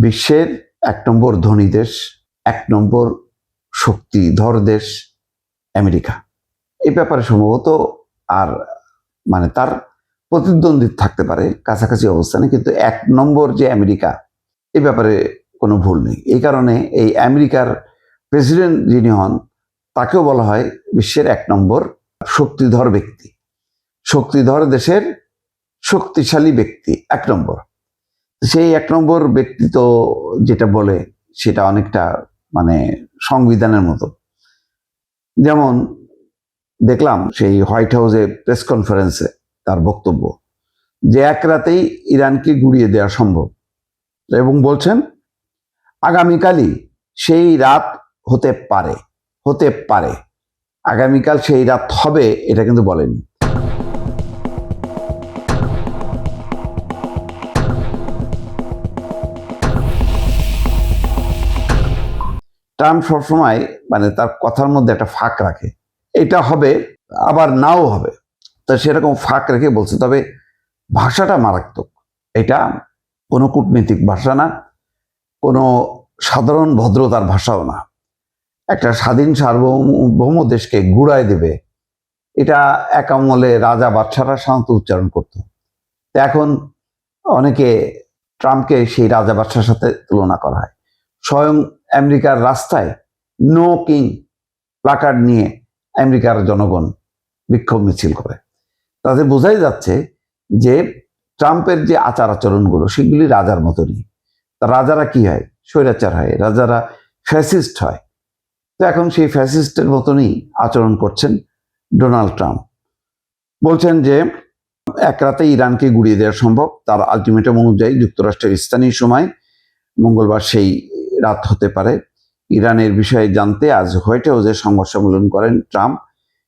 বিশ্বের ১ নম্বর ধনী দেশ, ১ নম্বর শক্তিধর দেশ আমেরিকা। এই ব্যাপারে সম্ভবত আর তার প্রতিদ্বন্দ্বী থাকতে পারে কাছাকাছি অবস্থানে, কিন্তু ১ নম্বর যে আমেরিকা, এই ব্যাপারে কোনো ভুল নেই। এই কারণে এই আমেরিকার প্রেসিডেন্ট যিনি হন তাকেও বলা হয় বিশ্বের ১ নম্বর শক্তিধর ব্যক্তি, শক্তিধর দেশের শক্তিশালী ব্যক্তি ১ নম্বর। সেই ১ নম্বর ব্যক্তি তো যেটা বলে সেটা অনেকটা সংবিধানের মতো। যেমন দেখলাম সেই হোয়াইট হাউসে প্রেস কনফারেন্সে তার বক্তব্য যে ১ রাতেই ইরানকে গুড়িয়ে দেওয়া সম্ভব, এবং বলছেন আগামীকালই সেই রাত হতে পারে, আগামীকাল সেই রাত হবে এটা কিন্তু বলেনি। ট্রাম্প সবসময় তার কথার মধ্যে একটা ফাঁক রাখে, এটা হবে আবার নাও হবে, তো সেরকম ফাঁক রেখে বলছে। তবে ভাষাটা মারাত্মক, এটা কোনো কূটনীতিক ভাষা না, কোনো সাধারণ ভদ্রতার ভাষাও না। একটা স্বাধীন সার্বভৌম দেশকে গুড়ায় দেবে, এটা এক আমলে রাজা বাদশারা সাধারণত উচ্চারণ করত। এখন অনেকে ট্রাম্পকে সেই রাজা বাদশার সাথে তুলনা করা হয়। স্বয়ং আমেরিকার রাস্তায় নো কিং প্লাকার্ড নিয়ে আমেরিকার জনগণ বিক্ষোভ মিছিল করে। তাতে বোঝাই যাচ্ছে যে ট্রাম্পের যে আচার আচরণগুলো সেগুলি রাজার মতনই। তা রাজারা কি হয়? স্বৈরাচার হয়, রাজারা ফ্যাসিস্ট হয়। তো এখন সেই ফ্যাসিস্টের মতনই আচরণ করছেন ডোনাল্ড ট্রাম্প। বলছেন যে ১ রাতে ইরানকে গুড়িয়ে দেওয়া সম্ভব, তার আলটিমেটাম অনুযায়ী যুক্তরাষ্ট্রের স্থানীয় সময় মঙ্গলবার সেই রাত হতে পারে। ইরানের বিষয়ে জানতে আজ হোয়াইট হাউসে সংবাদ সম্মেলন করেন ট্রাম্প।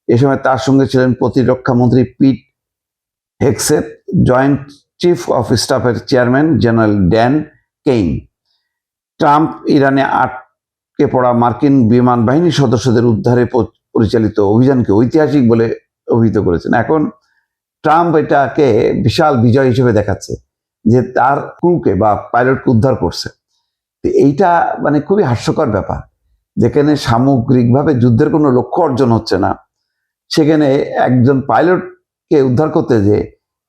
এ সময় তার সঙ্গে ছিলেন প্রতিরক্ষামন্ত্রী Pete Hegseth, joint chief of স্টাফের chairman general Dan Caine. Trump ইরানে আটকে পড়া মার্কিন বিমান বাহিনীর সদস্যদের উদ্ধারে পরিচালিত অভিযানকে ঐতিহাসিক বলে অভিহিত করেছেন। এখন ট্রাম্প এটাকে বিশাল বিজয় হিসেবে দেখাচ্ছে যে তার ক্রুকে বা পাইলটকে উদ্ধার করছে। এইটা খুবই হাস্যকর ব্যাপার, যেখানে সামগ্রিকভাবে যুদ্ধের কোনো লক্ষ্য অর্জন হচ্ছে না, সেখানে একজন পাইলটকে উদ্ধার করতে যে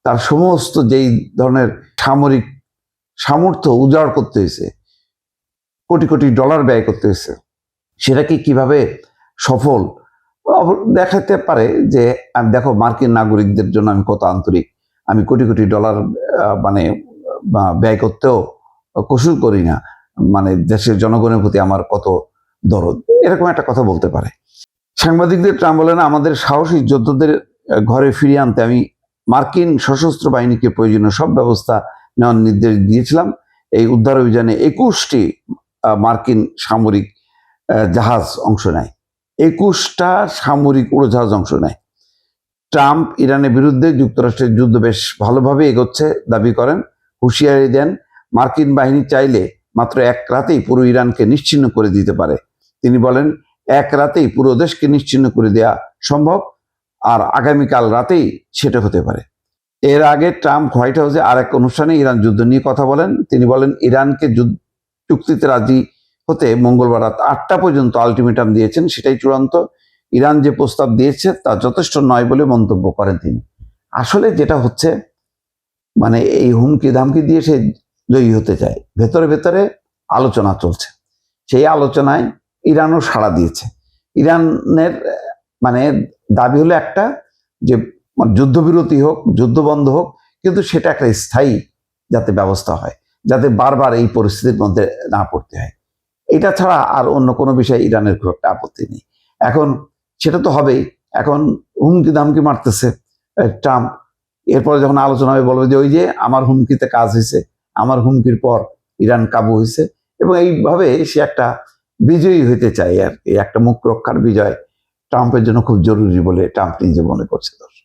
তার সমস্ত যেই ধরনের সামরিক সামর্থ্য উজাড় করতে হয়েছে, কোটি কোটি ডলার ব্যয় করতে হয়েছে, সেটাকে কিভাবে সফল দেখাতে পারে যে আমি দেখো মার্কিন নাগরিকদের জন্য আমি কত আন্তরিক, আমি কোটি কোটি ডলার ব্যয় করতেও কসুর করি না, দেশের জনগণের প্রতি আমার কত দরদ, এরকম একটা কথা বলতে পারে। সাংবাদিকদের ট্রাম্প বলেন, আমাদের সাহসী যোদ্ধাদের ঘরে ফিরিয়ে আনতে আমি মার্কিন সশস্ত্র বাহিনীকে প্রয়োজনীয় সব ব্যবস্থা নেওয়ার নির্দেশ দিয়েছিলাম। এই উদ্ধার অভিযানে ২১টি মার্কিন সামরিক জাহাজ অংশ নেয়, ২১টা সামরিক উড়োজাহাজ অংশ নেয়। ট্রাম্প ইরানের বিরুদ্ধে যুক্তরাষ্ট্রের যুদ্ধ বেশ ভালোভাবে এগোচ্ছে দাবি করেন, হুঁশিয়ারি দেন মার্কিন বাহিনী চাইলে মাত্র ১ রাতেই পুরো ইরানকে নিশ্চিহ্ন করে দিতে পারে। তিনি বলেন ১ রাতেই পুরো দেশকে নিশ্চিহ্ন করে দেওয়া সম্ভব, আর আগামীকাল রাতেই সেটা হতে পারে। এর আগে ট্রাম্প হোয়াইট হাউসে আরেক অনুষ্ঠানে ইরান যুদ্ধ নিয়ে কথা বলেন। তিনি বলেন ইরানকে চুক্তিতে রাজি হতে মঙ্গলবার রাত ৮টা পর্যন্ত আলটিমেটাম দিয়েছেন, সেটাই চূড়ান্ত। ইরান যে প্রস্তাব দিয়েছে তা যথেষ্ট নয় বলে মন্তব্য করেন তিনি। আসলে যেটা হচ্ছে এই হুমকি ধামকি দিয়ে সে জয়ী হতে চায়, ভেতরে ভেতরে আলোচনা চলছে। সেই আলোচনায় ইরানও সাড়া দিয়েছে। ইরানের দাবি হলো একটা, যে যুদ্ধবিরতি হোক, যুদ্ধ বন্ধ হোক, কিন্তু সেটা একটা স্থায়ী যাতে ব্যবস্থা হয়, যাতে বারবার এই পরিস্থিতির মধ্যে না পড়তে হয়। এটা ছাড়া আর অন্য কোনো বিষয়ে ইরানের খুব একটা আপত্তি নেই। এখন সেটা তো হবেই। এখন হুমকি ধামকি মারতেছে ট্রাম্প, এরপরে যখন আলোচনা হবে বলবে যে ওই যে আমার হুমকিতে কাজ হয়েছে, আমার হুমকির পর ইরান কাবু হয়েছে, এবং এইভাবে সে একটা বিজয়ী হইতে চায়। আর এই একটা মুখ রক্ষার বিজয় ট্রাম্পের জন্য খুব জরুরি বলে ট্রাম্প নিজে মনে করছে।